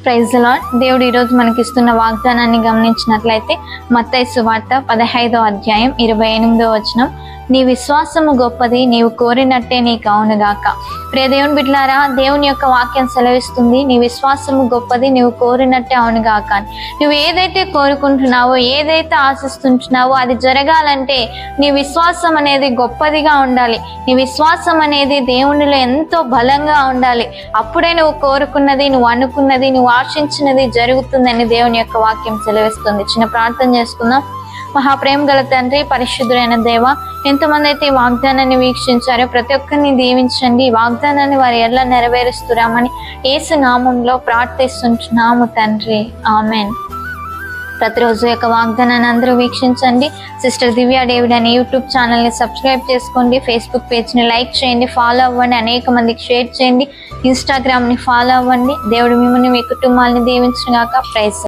Praise the lord. దేవుడు ఈరోజు మనకి ఇస్తున్న వాగ్దానాన్ని గమనించినట్లయితే మత్తయి సువార్త 15వ అధ్యాయం 28వ వచనం, నీ విశ్వాసము గొప్పది, నీవు కోరినట్టే నీకు అవునుగాక. ప్రియ దేవుని బిడ్డలారా, దేవుని యొక్క వాక్యం సెలవిస్తుంది, నీ విశ్వాసము గొప్పది, నీవు కోరినట్టే అవునుగాక అని. నువ్వు ఏదైతే కోరుకుంటున్నావో, ఏదైతే ఆశిస్తుంటున్నావో అది జరగాలంటే నీ విశ్వాసం అనేది గొప్పదిగా ఉండాలి. నీ విశ్వాసం అనేది దేవునిలో ఎంతో బలంగా ఉండాలి. అప్పుడే నువ్వు కోరుకున్నది, నువ్వు అనుకున్నది, నువ్వు ఆశించినది జరుగుతుందని దేవుని యొక్క వాక్యం సెలవిస్తుంది. చిన్న ప్రార్థన చేసుకుందాం. మహాప్రేమ గల తండ్రి, పరిశుద్ధుడైన దేవ, ఎంతమంది అయితే ఈ వాగ్దానాన్ని వీక్షించారో ప్రతి ఒక్కరిని దీవించండి. ఈ వాగ్దానాన్ని వారు ఎలా నెరవేరుస్తురామని యేసు నామంలో ప్రార్థిస్తుంటున్నాము తండ్రి, ఆమెన్. ప్రతిరోజు యొక్క వాగ్దానాన్ని అందరూ వీక్షించండి. సిస్టర్ దివ్య డేవిడ్ అనే యూట్యూబ్ ఛానల్ని సబ్స్క్రైబ్ చేసుకోండి. ఫేస్బుక్ పేజ్ని లైక్ చేయండి, ఫాలో అవ్వండి, అనేక మందికి షేర్ చేయండి. ఇన్స్టాగ్రామ్ని ఫాలో అవ్వండి. దేవుడు మిమ్మల్ని, మీ కుటుంబాలని దీవించుగాక. ప్రైజ్.